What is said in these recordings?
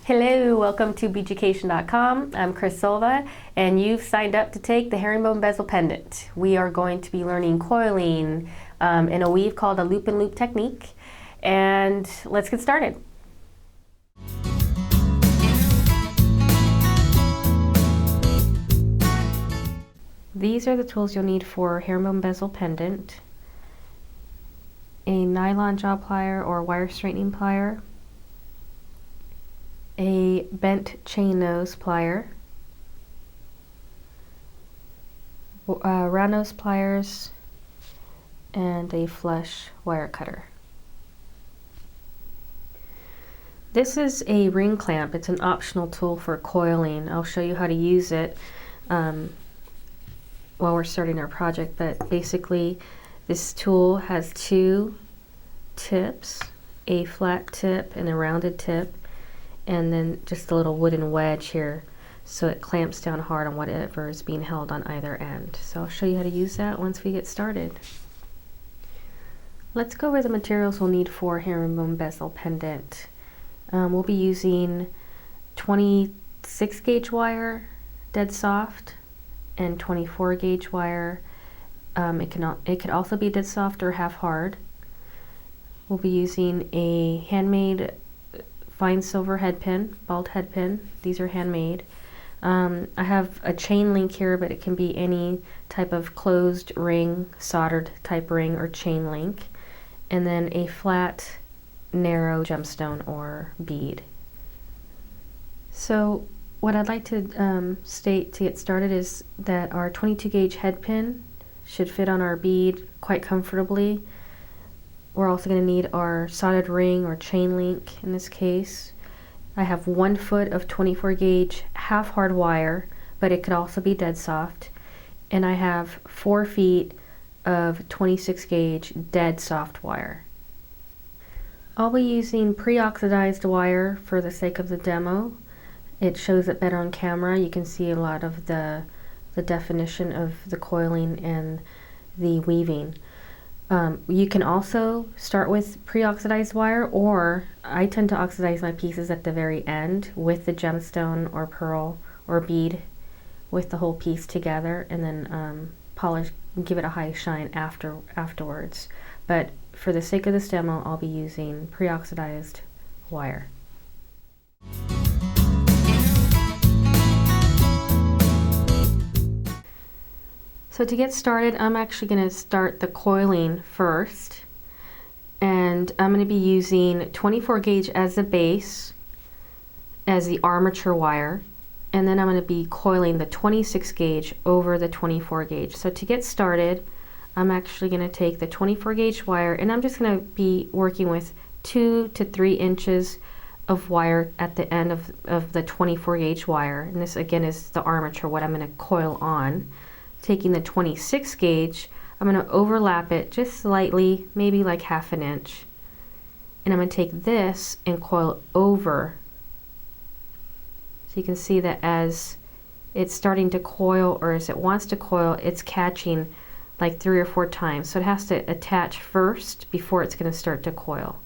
Hello, welcome to Beaducation.com. I'm Chris Silva, and you've signed up to take the Herringbone Bezel Pendant. We are going to be learning coiling in a weave called a loop and loop technique, and let's get started. These are the tools you'll need for Herringbone Bezel Pendant: a nylon jaw plier or wire straightening plier, a bent chain nose plier, round nose pliers, and a flush wire cutter. This is a ring clamp. It's an optional tool for coiling. I'll show you how to use it while we're starting our project, but basically this tool has two tips, a flat tip and a rounded tip, and then just a little wooden wedge here, so it clamps down hard on whatever is being held on either end. So I'll show you how to use that once we get started. Let's go over the materials we'll need for Herringbone Bezel Pendant. We'll be using 26 gauge wire, dead soft, and 24 gauge wire. It could also be dead soft or half hard. We'll be using a handmade fine silver head pin, bald head pin. These are handmade. I have a chain link here, but it can be any type of closed ring, soldered type ring or chain link. And then a flat, narrow gemstone or bead. So what I'd like to state to get started is that our 22 gauge head pin should fit on our bead quite comfortably. We're also going to need our soldered ring or chain link in this case. I have 1 foot of 24 gauge half hard wire, but it could also be dead soft. And I have 4 feet of 26 gauge dead soft wire. I'll be using pre-oxidized wire for the sake of the demo. It shows it better on camera. You can see a lot of the definition of the coiling and the weaving. You can also start with pre-oxidized wire, or I tend to oxidize my pieces at the very end with the gemstone or pearl or bead with the whole piece together, and then polish and give it a high shine afterwards. But for the sake of this demo, I'll be using pre-oxidized wire. So to get started, I'm actually going to start the coiling first, and I'm going to be using 24 gauge as the base, as the armature wire, and then I'm going to be coiling the 26 gauge over the 24 gauge. So to get started, I'm actually going to take the 24 gauge wire, and I'm just going to be working with 2 to 3 inches of wire at the end of the 24 gauge wire, and this again is the armature, what I'm going to coil on. Taking the 26 gauge, I'm going to overlap it just slightly, maybe like ½ an inch. And I'm going to take this and coil over. So you can see that as it's starting to coil, or as it wants to coil, it's catching like 3 or 4 times. So it has to attach first before it's going to start to coil.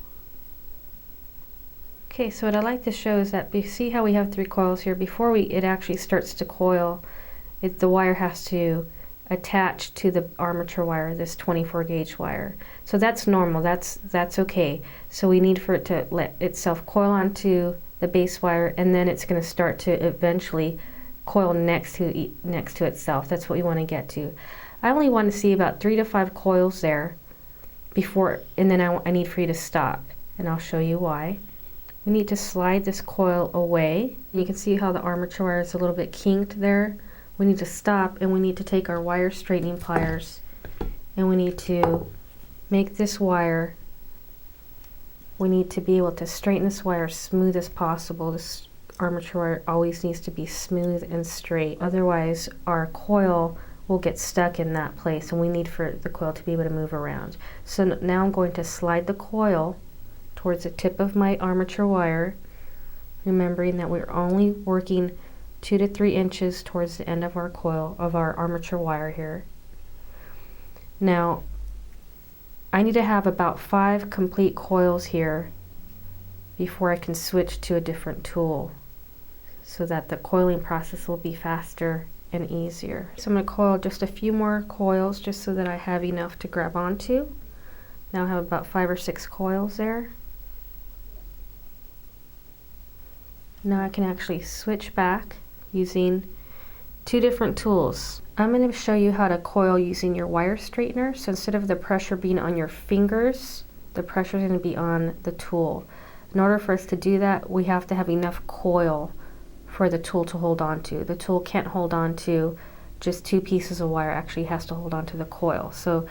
Okay, so what I like to show is that, you see how we have 3 coils here? Before it actually starts to coil, the wire has to attach to the armature wire, this 24 gauge wire. So that's normal, that's okay. So we need for it to let itself coil onto the base wire, and then it's going to start to eventually coil next to itself. That's what we want to get to. I only want to see about 3 to 5 coils there before, and then I need for you to stop, and I'll show you why. We need to slide this coil away. You can see how the armature wire is a little bit kinked there. We need to stop, and we need to take our wire straightening pliers, and we need to make this wire, we need to be able to straighten this wire as smooth as possible. This armature wire always needs to be smooth and straight, otherwise our coil will get stuck in that place, and we need for the coil to be able to move around. So now I'm going to slide the coil towards the tip of my armature wire, remembering that we're only working 2 to 3 inches towards the end of our coil, of our armature wire here. Now I need to have about 5 complete coils here before I can switch to a different tool, so that the coiling process will be faster and easier. So I'm going to coil just a few more coils just so that I have enough to grab onto. Now I have about 5 or 6 coils there. Now I can actually switch back using 2 different tools. I'm going to show you how to coil using your wire straightener. So instead of the pressure being on your fingers, the pressure is going to be on the tool. In order for us to do that, we have to have enough coil for the tool to hold on to. The tool can't hold on to just 2 pieces of wire, actually has to hold on to the coil. So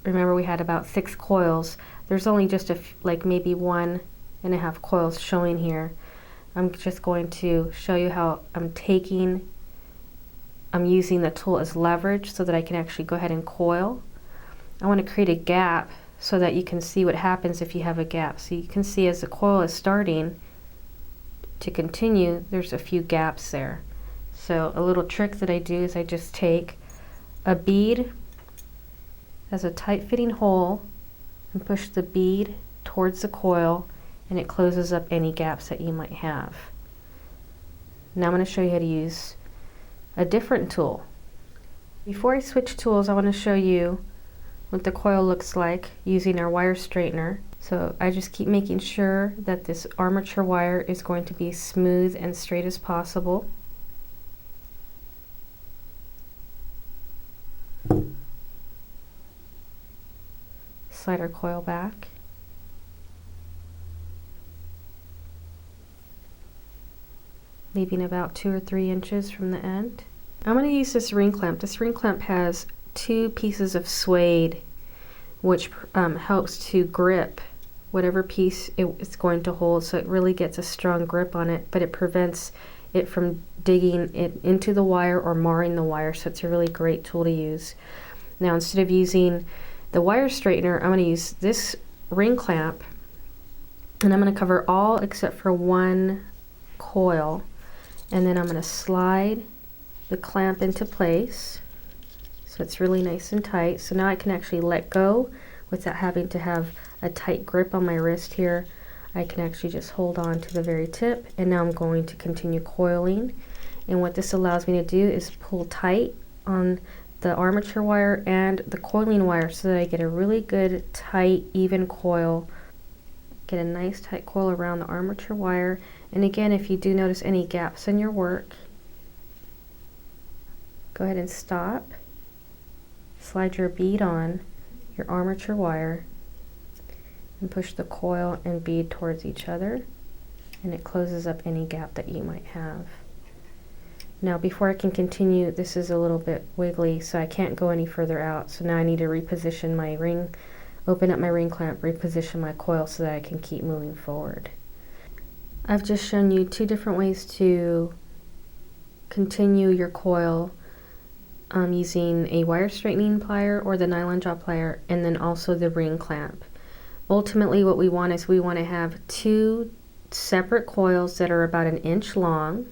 remember we had about 6 coils. There's only just like maybe 1.5 coils showing here. I'm just going to show you how I'm using the tool as leverage so that I can actually go ahead and coil. I want to create a gap so that you can see what happens if you have a gap. So you can see as the coil is starting to continue, there's a few gaps there. So a little trick that I do is I just take a bead as a tight fitting hole and push the bead towards the coil, and it closes up any gaps that you might have. Now I'm going to show you how to use a different tool. Before I switch tools, I want to show you what the coil looks like using our wire straightener. So I just keep making sure that this armature wire is going to be smooth and straight as possible. Slide our coil back. Leaving about 2 or 3 inches from the end. I'm going to use this ring clamp. This ring clamp has 2 pieces of suede, which helps to grip whatever piece it's going to hold, so it really gets a strong grip on it, but it prevents it from digging it into the wire or marring the wire, so it's a really great tool to use. Now instead of using the wire straightener, I'm going to use this ring clamp, and I'm going to cover all except for 1 coil, and then I'm going to slide the clamp into place so it's really nice and tight. So now I can actually let go without having to have a tight grip on my wrist here. I can actually just hold on to the very tip, and now I'm going to continue coiling. And what this allows me to do is pull tight on the armature wire and the coiling wire so that I get a really good tight even coil. Get a nice tight coil around the armature wire. And again, if you do notice any gaps in your work, go ahead and stop, slide your bead on your armature wire, and push the coil and bead towards each other, and it closes up any gap that you might have. Now before I can continue, this is a little bit wiggly, so I can't go any further out. So now I need to reposition my ring, open up my ring clamp, reposition my coil so that I can keep moving forward. I've just shown you 2 different ways to continue your coil using a wire straightening plier or the nylon jaw plier, and then also the ring clamp. Ultimately what we want is we want to have 2 separate coils that are about 1 inch long,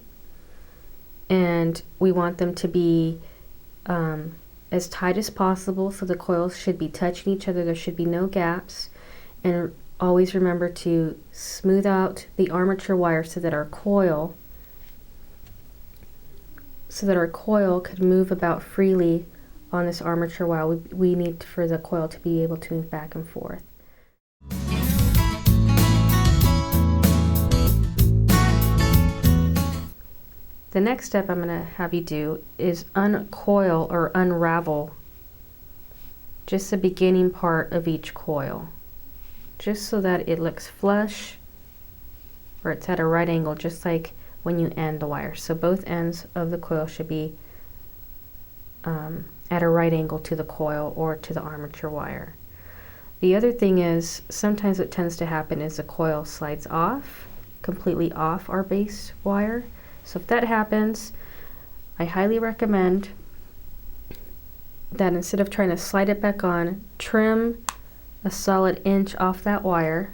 and we want them to be as tight as possible, so the coils should be touching each other. There should be no gaps, and always remember to smooth out the armature wire so that our coil could move about freely on this armature wire. We need for the coil to be able to move back and forth. The next step I'm going to have you do is uncoil or unravel just the beginning part of each coil, just so that it looks flush or it's at a right angle, just like when you end the wire. So both ends of the coil should be at a right angle to the coil or to the armature wire. The other thing is, sometimes what tends to happen is the coil slides off, completely off our base wire. So if that happens, I highly recommend that instead of trying to slide it back on, trim a solid inch off that wire.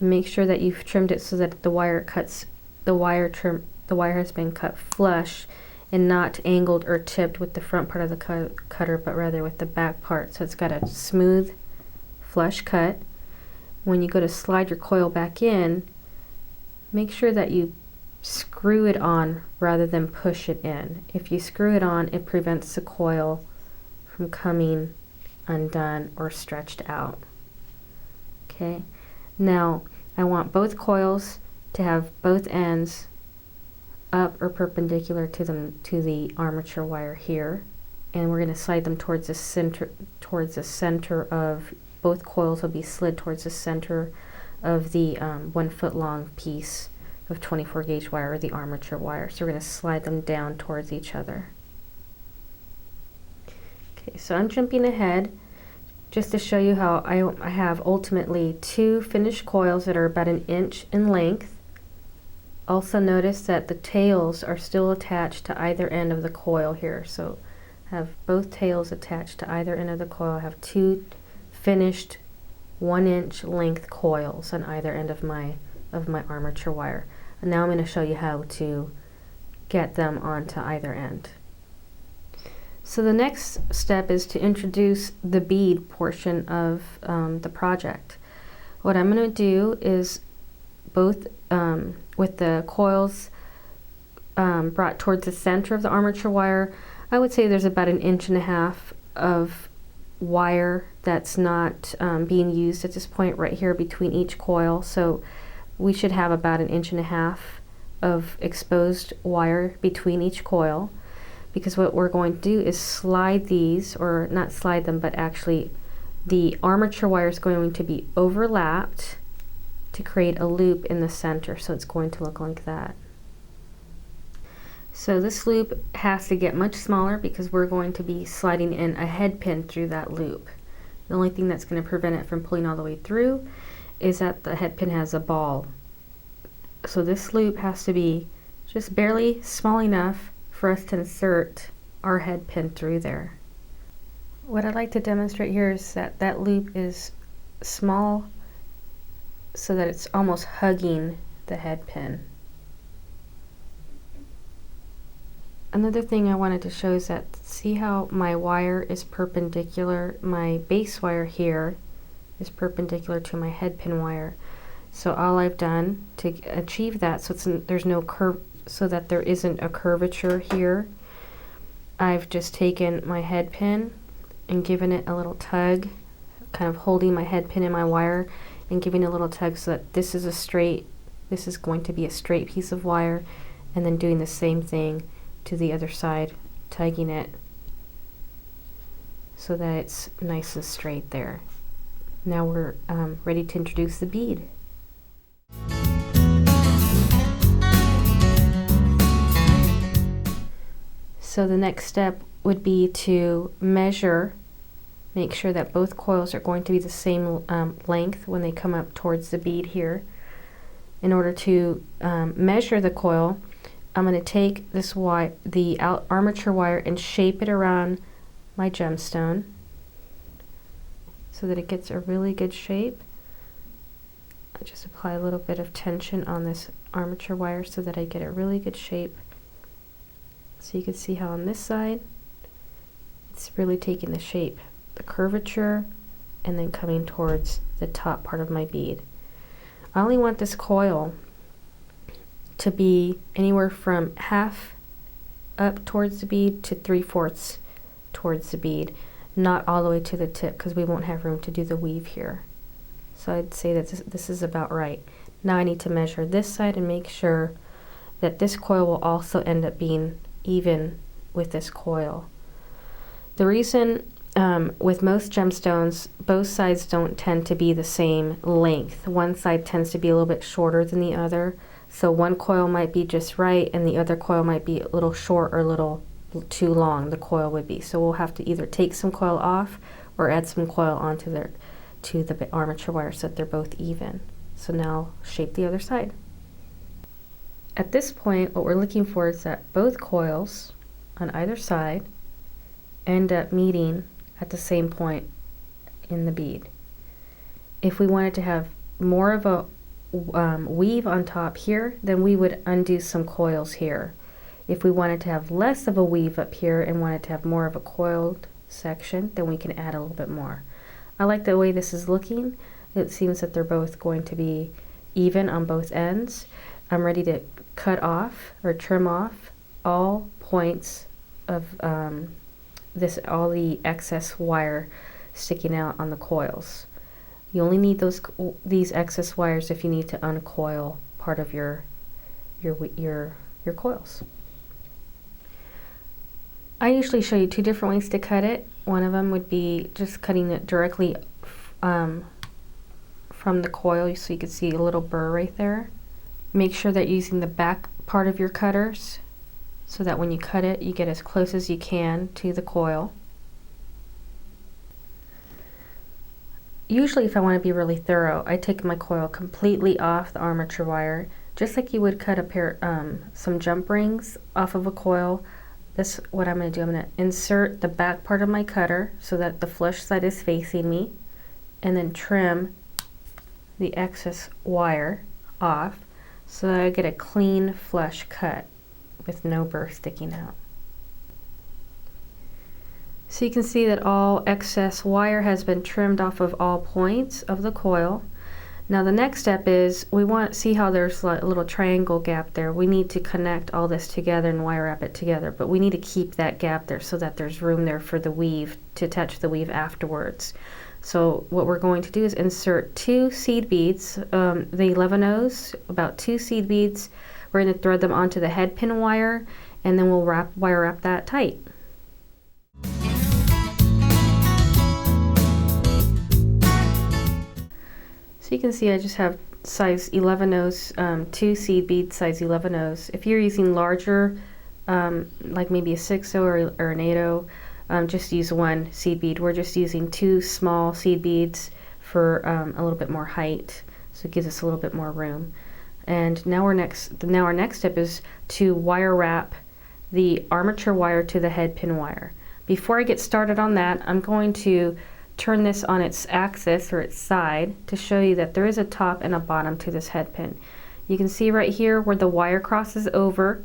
Make sure that you've trimmed it so that the wire has been cut flush and not angled or tipped with the front part of the cutter, but rather with the back part. So it's got a smooth, flush cut. when you go to slide your coil back in, make sure that you screw it on rather than push it in. If you screw it on, it prevents the coil from coming undone or stretched out. Okay, now I want both coils to have both ends up or perpendicular to the armature wire here, and we're going to slide them towards the center of both coils will be slid towards the center of the 1 foot long piece of 24 gauge wire, or the armature wire. So we're going to slide them down towards each other. Okay, so I'm jumping ahead just to show you how I have ultimately 2 finished coils that are about 1 inch in length. Also notice that the tails are still attached to either end of the coil here. So I have both tails attached to either end of the coil. I have 2 finished 1 inch length coils on either end of my armature wire. And now I'm going to show you how to get them onto either end. So the next step is to introduce the bead portion of the project. What I'm going to do is both with the coils brought towards the center of the armature wire, I would say there's about 1.5 inches of wire that's not being used at this point right here between each coil. So we should have about 1.5 inches of exposed wire between each coil, because what we're going to do is slide these, or not slide them, but actually the armature wire is going to be overlapped to create a loop in the center. So it's going to look like that. So this loop has to get much smaller because we're going to be sliding in a head pin through that loop. The only thing that's going to prevent it from pulling all the way through is that the head pin has a ball. So this loop has to be just barely small enough for us to insert our head pin through there. What I'd like to demonstrate here is that that loop is small so that it's almost hugging the head pin. Another thing I wanted to show is that, see how my wire is perpendicular, my base wire here is perpendicular to my head pin wire. So all I've done to achieve that, so there's no curve, so that there isn't a curvature here, I've just taken my head pin and given it a little tug, kind of holding my head pin in my wire and giving it a little tug so that this is going to be a straight piece of wire, and then doing the same thing to the other side, tugging it so that it's nice and straight there. Now we're ready to introduce the bead. So the next step would be to measure, make sure that both coils are going to be the same length when they come up towards the bead here. In order to measure the coil, I'm going to take this the armature wire and shape it around my gemstone so that it gets a really good shape. I just apply a little bit of tension on this armature wire so that I get a really good shape. So you can see how on this side it's really taking the shape, the curvature, and then coming towards the top part of my bead. I only want this coil to be anywhere from half up towards the bead to 3/4 towards the bead, not all the way to the tip, because we won't have room to do the weave here. So I'd say that this is about right. Now I need to measure this side and make sure that this coil will also end up being even with this coil. The reason with most gemstones, both sides don't tend to be the same length. One side tends to be a little bit shorter than the other. So one coil might be just right and the other coil might be a little short or a little too long, the coil would be. So we'll have to either take some coil off or add some coil onto the armature wire so that they're both even. So now shape the other side. At this point, what we're looking for is that both coils on either side end up meeting at the same point in the bead. If we wanted to have more of a weave on top here, then we would undo some coils here. If we wanted to have less of a weave up here and wanted to have more of a coiled section, then we can add a little bit more. I like the way this is looking. It seems that they're both going to be even on both ends. I'm ready to cut off or trim off all points of all the excess wire sticking out on the coils. You only need these excess wires if you need to uncoil part of your coils. I usually show you two different ways to cut it. One of them would be just cutting it directly from the coil, so you can see a little burr right there. Make sure that you're using the back part of your cutters so that when you cut it, you get as close as you can to the coil. Usually, if I want to be really thorough, I take my coil completely off the armature wire, just like you would cut some jump rings off of a coil. This what I'm going to do. I'm going to insert the back part of my cutter so that the flush side is facing me, and then trim the excess wire off so that I get a clean flush cut with no burr sticking out. So you can see that all excess wire has been trimmed off of all points of the coil. Now the next step is we want to see how there's a little triangle gap there. We need to connect all this together and wire wrap it together, but we need to keep that gap there so that there's room there for the weave to attach the weave afterwards. So what we're going to do is insert 2 seed beads, the 11-O's, about 2 seed beads. We're going to thread them onto the head pin wire, and then we'll wire wrap that tight. So you can see I just have size 11-O's, 2 seed beads, size 11-O's. If you're using larger, like maybe a 6-O or an 8-O, just use 1 seed bead. We're just using 2 small seed beads for a little bit more height, so it gives us a little bit more room. And now our next step is to wire wrap the armature wire to the head pin wire. Before I get started on that, I'm going to turn this on its axis or its side to show you that there is a top and a bottom to this head pin. You can see right here where the wire crosses over,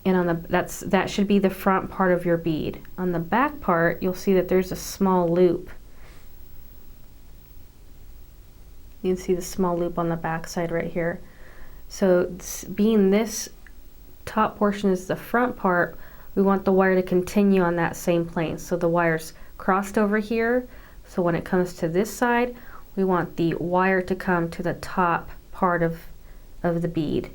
and on that should be the front part of your bead. On the back part, you'll see that there's a small loop. You can see the small loop on the back side right here. So being this top portion is the front part, we want the wire to continue on that same plane. So the wire's crossed over here, so when it comes to this side, we want the wire to come to the top part of the bead,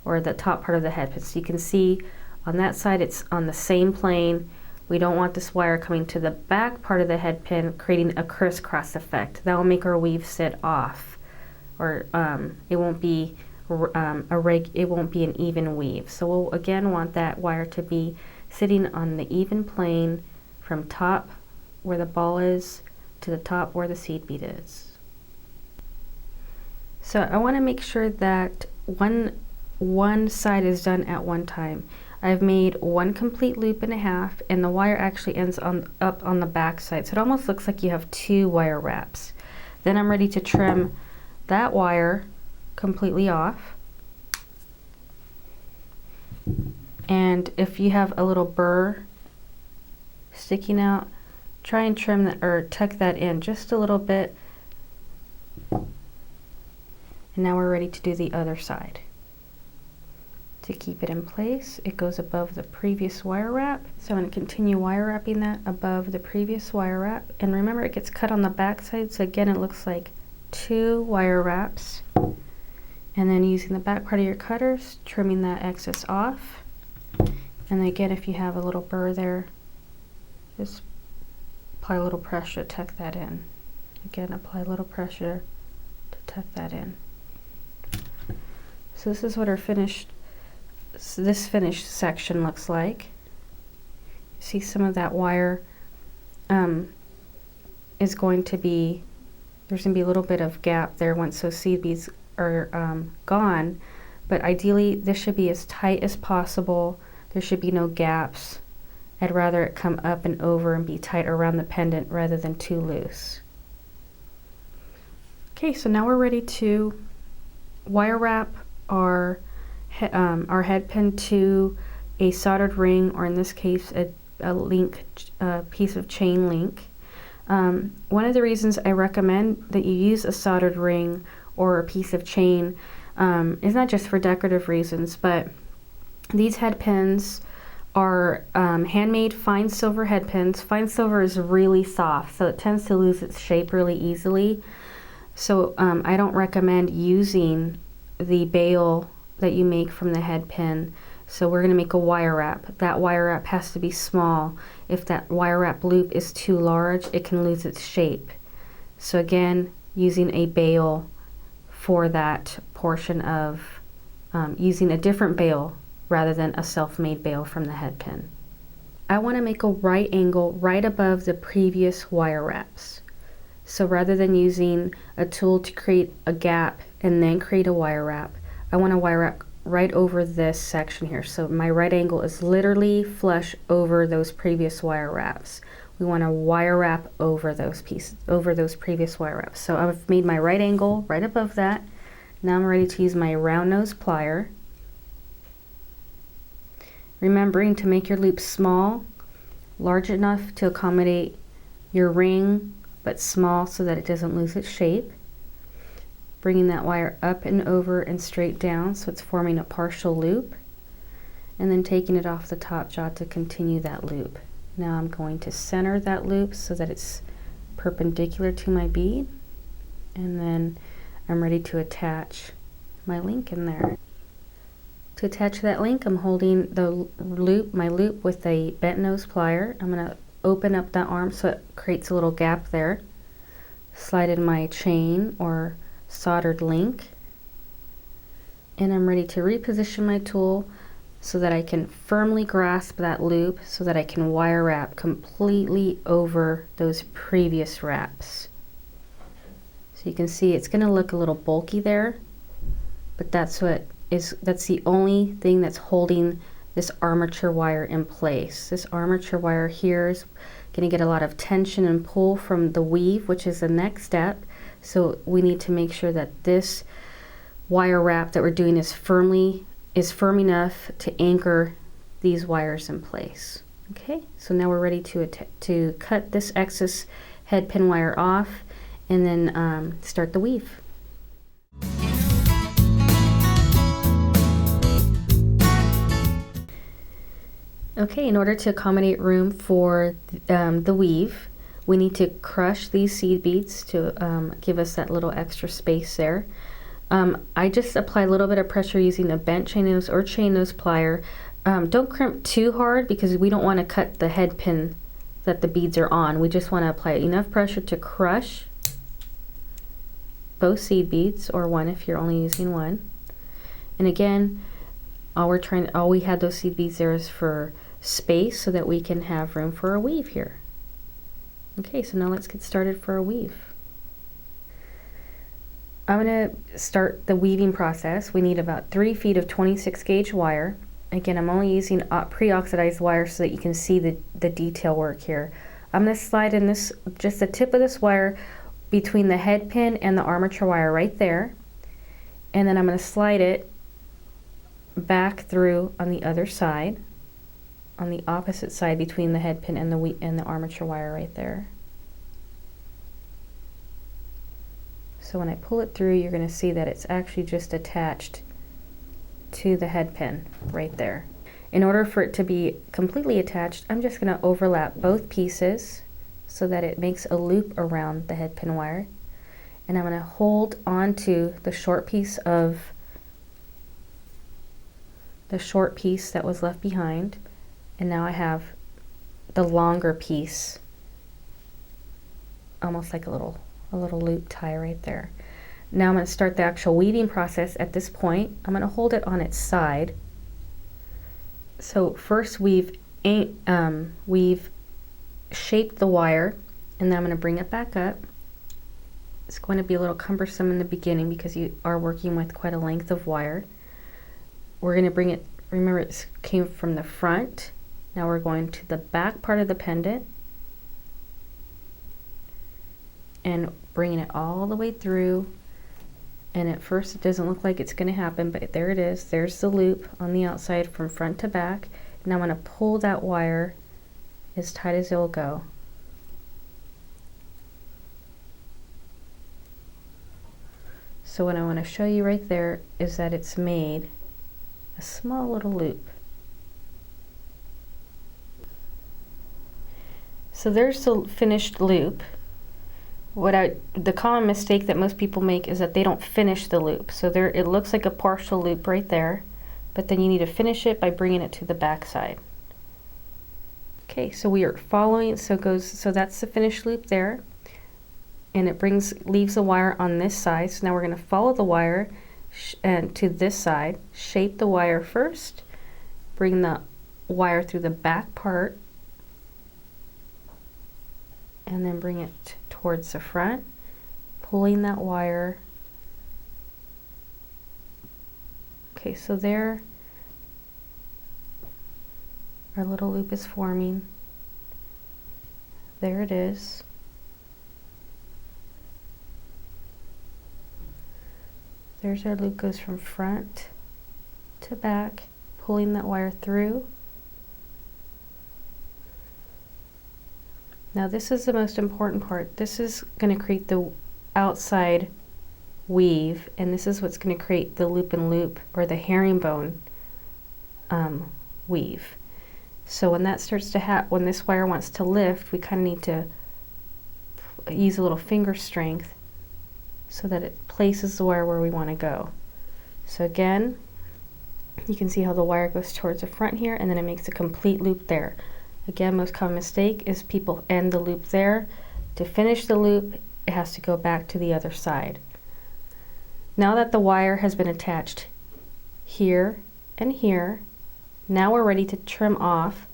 or the top part of the head pin. So you can see on that side it's on the same plane. We don't want this wire coming to the back part of the head pin, creating a crisscross effect. That will make our weave sit off, or it won't be an even weave. So we'll again want that wire to be sitting on the even plane from top where the ball is to the top where the seed bead is. So I want to make sure that one side is done at one time. I've made 1 complete loop and a half, and the wire actually ends up on the back side, so it almost looks like you have 2 wire wraps. Then I'm ready to trim that wire completely off. And if you have a little burr sticking out, try and trim that or tuck that in just a little bit. And now we're ready to do the other side. To keep it in place, it goes above the previous wire wrap. So I'm going to continue wire wrapping that above the previous wire wrap. And remember, it gets cut on the back side, so again it looks like 2 wire wraps. And then using the back part of your cutters, trimming that excess off. And again, if you have a little burr there, just apply a little pressure to tuck that in. Again, apply a little pressure to tuck that in. So this is what our finished section looks like. See, some of that wire is going to be, there's going to be a little bit of gap there once those seed beads are gone, but ideally this should be as tight as possible. There should be no gaps. I'd rather it come up and over and be tight around the pendant rather than too loose. Okay, so now we're ready to wire wrap our head pin to a soldered ring, or in this case a piece of chain link. One of the reasons I recommend that you use a soldered ring or a piece of chain is not just for decorative reasons, but these head pins are handmade fine silver head pins. Fine silver is really soft, so it tends to lose its shape really easily. So I don't recommend using the bail that you make from the head pin. So we're going to make a wire wrap. That wire wrap has to be small. If that wire wrap loop is too large, it can lose its shape. So again, using a bail for that portion of, using a different bail rather than a self-made bail from the head pin. I want to make a right angle right above the previous wire wraps. So rather than using a tool to create a gap and then create a wire wrap, I want to wire wrap right over this section here. So my right angle is literally flush over those previous wire wraps. We want to wire wrap over those pieces, over those previous wire wraps. So I've made my right angle right above that. Now I'm ready to use my round nose plier. Remembering to make your loop small, large enough to accommodate your ring, but small so that it doesn't lose its shape. Bringing that wire up and over and straight down so it's forming a partial loop, and then taking it off the top jaw to continue that loop. Now I'm going to center that loop so that it's perpendicular to my bead, and then I'm ready to attach my link in there. To attach that link, I'm holding the loop, my loop, with a bent nose plier. I'm going to open up that arm so it creates a little gap there. Slide in my chain or soldered link, and I'm ready to reposition my tool so that I can firmly grasp that loop so that I can wire wrap completely over those previous wraps. So you can see it's going to look a little bulky there, but that's the only thing that's holding this armature wire in place. This armature wire here is going to get a lot of tension and pull from the weave, which is the next step. So we need to make sure that this wire wrap that we're doing is firm enough to anchor these wires in place. Okay, so now we're ready to cut this excess head pin wire off and then start the weave. Okay, in order to accommodate room for the weave, we need to crush these seed beads to give us that little extra space there. I just apply a little bit of pressure using a bent chain nose or chain nose plier. Don't crimp too hard because we don't want to cut the head pin that the beads are on. We just want to apply enough pressure to crush both seed beads, or one if you're only using one. And again, all we had those seed beads there is for space so that we can have room for a weave here. Okay, so now let's get started for a weave. I'm going to start the weaving process. We need about 3 feet of 26 gauge wire. Again, I'm only using pre-oxidized wire so that you can see the detail work here. I'm going to slide in this, just the tip of this wire between the head pin and the armature wire right there. And then I'm going to slide it back through on the other side, on the opposite side between the head pin and the armature wire right there. So when I pull it through, you're going to see that it's actually just attached to the head pin right there. In order for it to be completely attached, I'm just going to overlap both pieces so that it makes a loop around the head pin wire. And I'm going to hold onto the short piece that was left behind. And now I have the longer piece, almost like a little loop tie right there. Now I'm going to start the actual weaving process at this point. I'm going to hold it on its side. So first we've shaped the wire, and then I'm going to bring it back up. It's going to be a little cumbersome in the beginning because you are working with quite a length of wire. We're going to bring it, remember it came from the front. Now we're going to the back part of the pendant and bringing it all the way through. And at first it doesn't look like it's going to happen, but there it is. There's the loop on the outside from front to back. Now I'm going to pull that wire as tight as it will go. So what I want to show you right there is that it's made a small little loop. So there's the finished loop. The common mistake that most people make is that they don't finish the loop. So there, it looks like a partial loop right there, but then you need to finish it by bringing it to the back side. Okay, so we are following, so that's the finished loop there, and it leaves the wire on this side. So now we're going to follow the wire and to this side, shape the wire first, bring the wire through the back part, and then bring it towards the front, pulling that wire. Okay, so there our little loop is forming. There it is. There's our loop, goes from front to back, pulling that wire through. Now this is the most important part. This is going to create the outside weave, and this is what's going to create the loop and loop, or the herringbone weave. So when that starts to happen, when this wire wants to lift, we kind of need to use a little finger strength so that it places the wire where we want to go. So again, you can see how the wire goes towards the front here, and then it makes a complete loop there. Again, most common mistake is people end the loop there. To finish the loop, it has to go back to the other side. Now that the wire has been attached here and here, now we're ready to trim off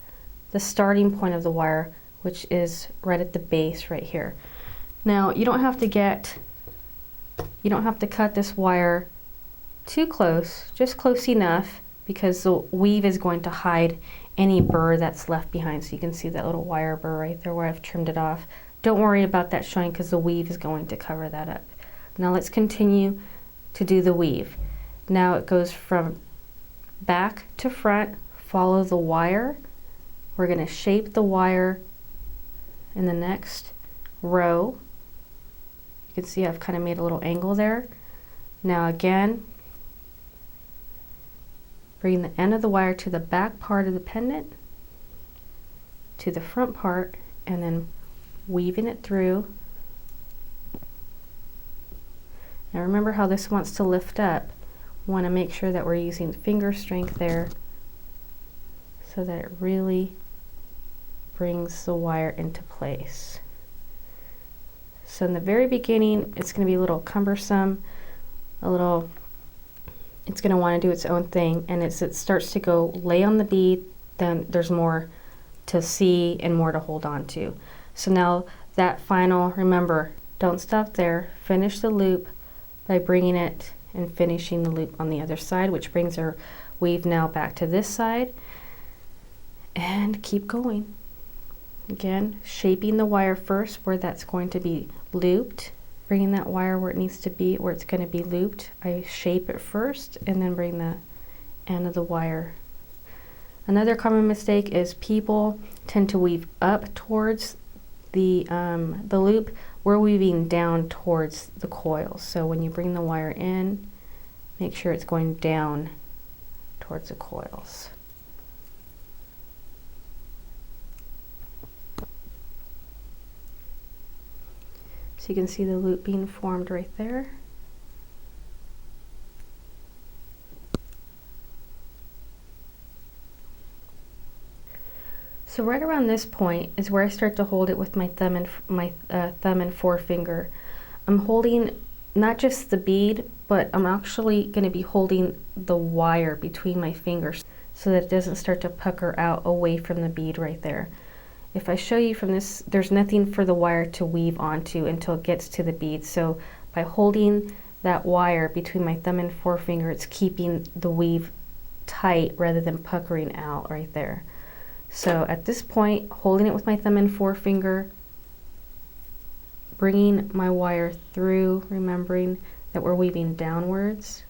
the starting point of the wire, which is right at the base right here. Now you don't have to cut this wire too close, just close enough, because the weave is going to hide any burr that's left behind. So you can see that little wire burr right there where I've trimmed it off. Don't worry about that showing, because the weave is going to cover that up. Now let's continue to do the weave. Now it goes from back to front. Follow the wire. We're going to shape the wire in the next row. You can see I've kind of made a little angle there. Now again, bring the end of the wire to the back part of the pendant, to the front part, and then weaving it through. Now remember how this wants to lift up. We want to make sure that we're using finger strength there so that it really brings the wire into place. So in the very beginning, it's going to be a little cumbersome, it's going to want to do its own thing, and as it starts to go lay on the bead, then there's more to see and more to hold on to. So now that final, remember, don't stop there, finish the loop by bringing it and finishing the loop on the other side, which brings our weave now back to this side, and keep going. Again, shaping the wire first where that's going to be looped, bringing that wire where it needs to be, where it's going to be looped. I shape it first and then bring the end of the wire. Another common mistake is people tend to weave up towards the loop. We're weaving down towards the coils. So when you bring the wire in, make sure it's going down towards the coils. So you can see the loop being formed right there. So right around this point is where I start to hold it with my thumb and forefinger. I'm holding not just the bead, but I'm actually going to be holding the wire between my fingers so that it doesn't start to pucker out away from the bead right there. If I show you from this, there's nothing for the wire to weave onto until it gets to the bead. So by holding that wire between my thumb and forefinger, it's keeping the weave tight rather than puckering out right there. So at this point, holding it with my thumb and forefinger, bringing my wire through, remembering that we're weaving downwards.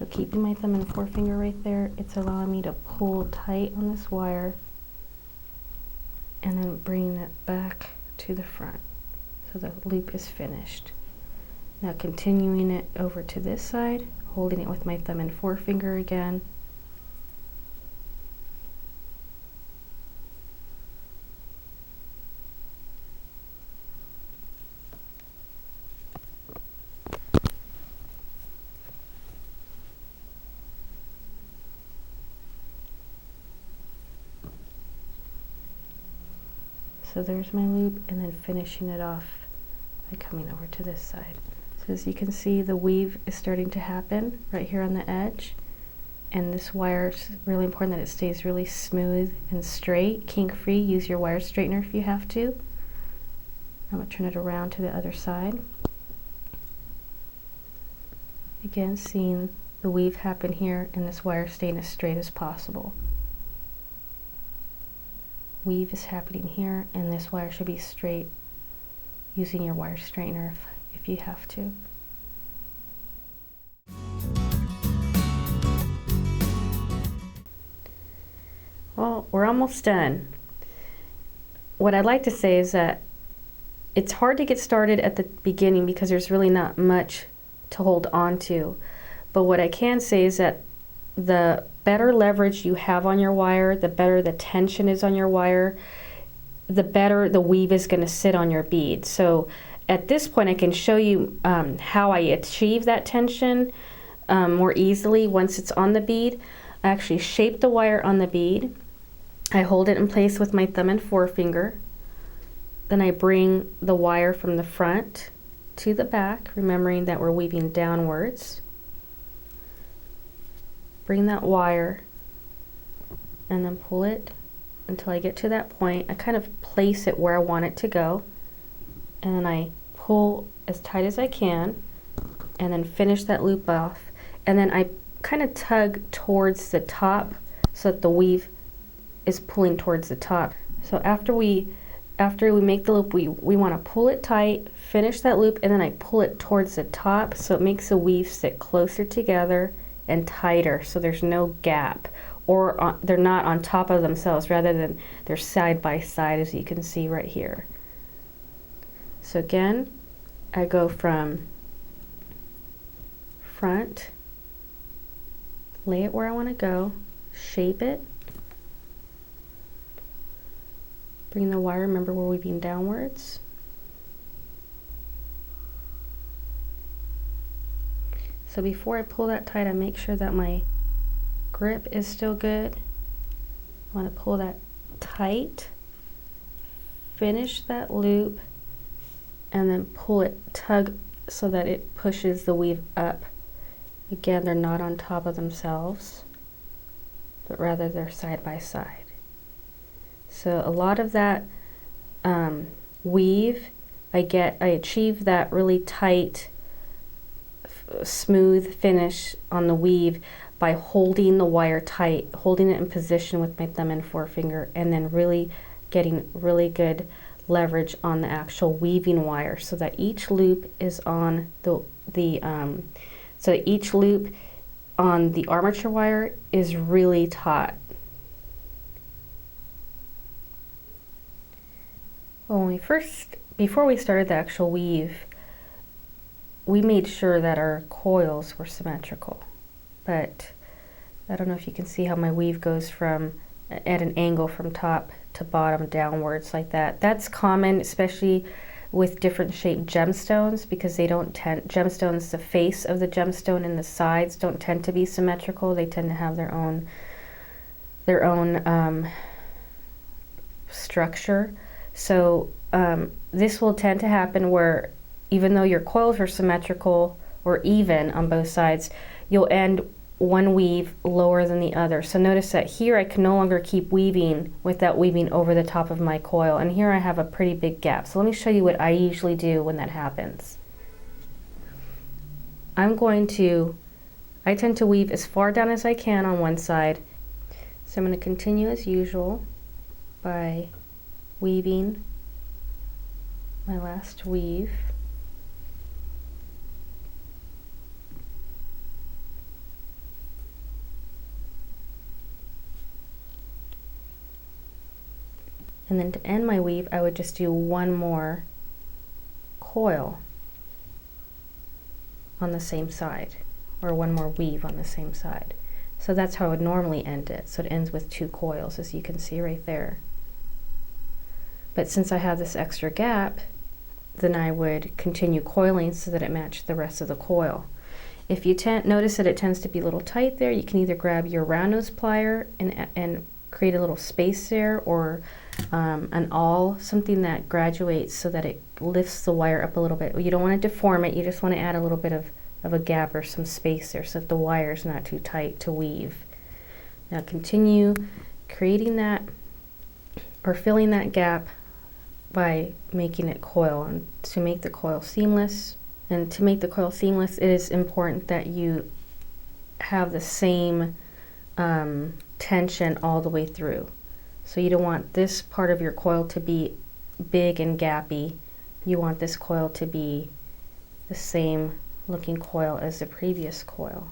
keeping my thumb and forefinger right there, it's allowing me to pull tight on this wire and then bring it back to the front so the loop is finished. Now continuing it over to this side, holding it with my thumb and forefinger again. So there's my loop, and then finishing it off by coming over to this side. So as you can see, the weave is starting to happen right here on the edge, and this wire is really important that it stays really smooth and straight, kink free. Use your wire straightener if you have to. I'm going to turn it around to the other side. Again, seeing the weave happen here and this wire staying as straight as possible. Weave is happening here, and this wire should be straight, using your wire straightener if you have to. Well, we're almost done. What I'd like to say is that it's hard to get started at the beginning because there's really not much to hold on to. But what I can say is that the better leverage you have on your wire, the better the tension is on your wire, the better the weave is going to sit on your bead. So at this point I can show you how I achieve that tension more easily once it's on the bead. I actually shape the wire on the bead. I hold it in place with my thumb and forefinger. Then I bring the wire from the front to the back, remembering that we're weaving downwards. Bring that wire and then pull it until I get to that point. I kind of place it where I want it to go, and then I pull as tight as I can and then finish that loop off, and then I kind of tug towards the top so that the weave is pulling towards the top. So after we make the loop, we want to pull it tight, finish that loop, and then I pull it towards the top so it makes the weave sit closer together and tighter, so there's no gap, or they're not on top of themselves, rather than they're side by side, as you can see right here. So again, I go from front, lay it where I want to go, shape it, bring the wire, remember we're weaving downwards, so before I pull that tight, I make sure that my grip is still good. I want to pull that tight, finish that loop, and then pull it, tug so that it pushes the weave up. Again, they're not on top of themselves, but rather they're side by side. So a lot of that weave, I achieve that really tight, smooth finish on the weave by holding the wire tight, holding it in position with my thumb and forefinger, and then really getting really good leverage on the actual weaving wire, so that each loop is on so each loop on the armature wire is really taut. Well, before we started the actual weave, we made sure that our coils were symmetrical, but I don't know if you can see how my weave goes from at an angle from top to bottom downwards like that. That's common, especially with different shaped gemstones, because they don't tend, gemstones, the face of the gemstone and the sides don't tend to be symmetrical. They tend to have their own structure. So this will tend to happen where even though your coils are symmetrical or even on both sides, you'll end one weave lower than the other. So notice that here I can no longer keep weaving without weaving over the top of my coil, and here I have a pretty big gap. So let me show you what I usually do when that happens. I tend to weave as far down as I can on one side. So I'm going to continue as usual by weaving my last weave. And then to end my weave, I would just do one more coil on the same side, or one more weave on the same side. So that's how I would normally end it. So it ends with 2 coils, as you can see right there. But since I have this extra gap, then I would continue coiling so that it matched the rest of the coil. If you notice that it tends to be a little tight there, you can either grab your round nose plier and create a little space there, or an awl, something that graduates so that it lifts the wire up a little bit. You don't want to deform it, you just want to add a little bit of a gap or some space there so that the wire is not too tight to weave. Now continue creating that, or filling that gap, by making it coil. And to make the coil seamless, it is important that you have the same tension all the way through. So you don't want this part of your coil to be big and gappy. You want this coil to be the same looking coil as the previous coil.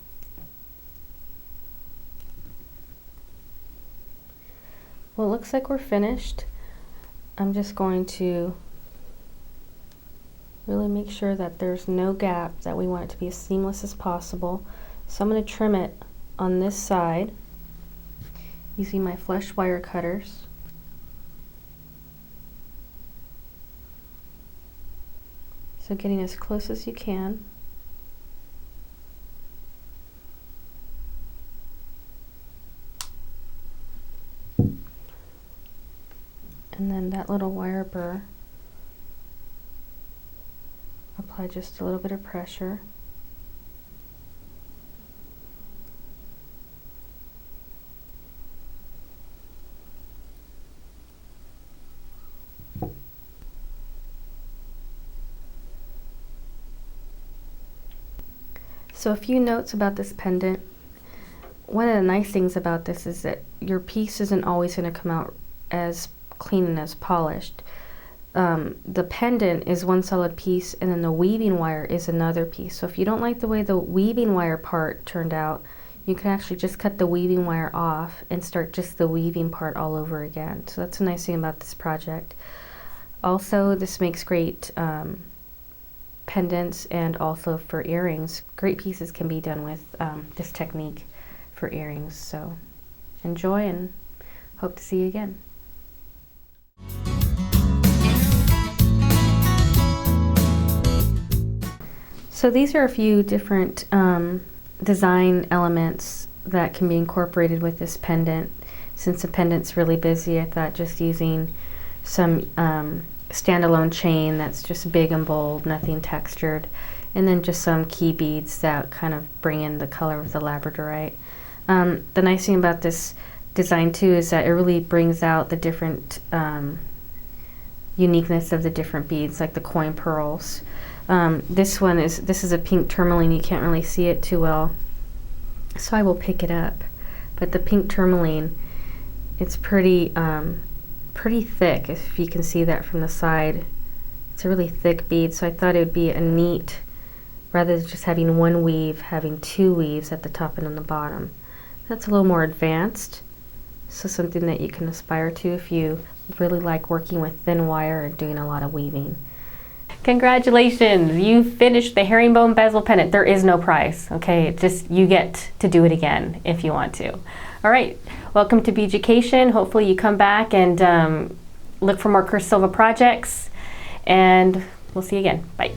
Well, it looks like we're finished. I'm just going to really make sure that there's no gap, that we want it to be as seamless as possible. So I'm going to trim it on this side using my flesh wire cutters. So getting as close as you can. And then that little wire burr, apply just a little bit of pressure. So a few notes about this pendant. One of the nice things about this is that your piece isn't always going to come out as clean and as polished. The pendant is one solid piece, and then the weaving wire is another piece. So if you don't like the way the weaving wire part turned out, you can actually just cut the weaving wire off and start just the weaving part all over again. So that's a nice thing about this project. Also, this makes great pendants, and also for earrings. Great pieces can be done with this technique for earrings. So enjoy, and hope to see you again. So these are a few different design elements that can be incorporated with this pendant. Since the pendant's really busy, I thought just using some standalone chain that's just big and bold, nothing textured, and then just some key beads that kind of bring in the color of the labradorite. The nice thing about this design too is that it really brings out the different uniqueness of the different beads, like the coin pearls. This is a pink tourmaline. You can't really see it too well, so I will pick it up. But the pink tourmaline, it's pretty thick, if you can see that from the side. It's a really thick bead, so I thought it would be a neat, rather than just having one weave, having 2 weaves at the top and on the bottom. That's a little more advanced, so something that you can aspire to if you really like working with thin wire and doing a lot of weaving. Congratulations, you finished the herringbone bezel pendant. There is no prize, okay? Just you get to do it again if you want to. All right, welcome to Beaducation. Hopefully you come back and look for more Curse Silva projects, and we'll see you again. Bye.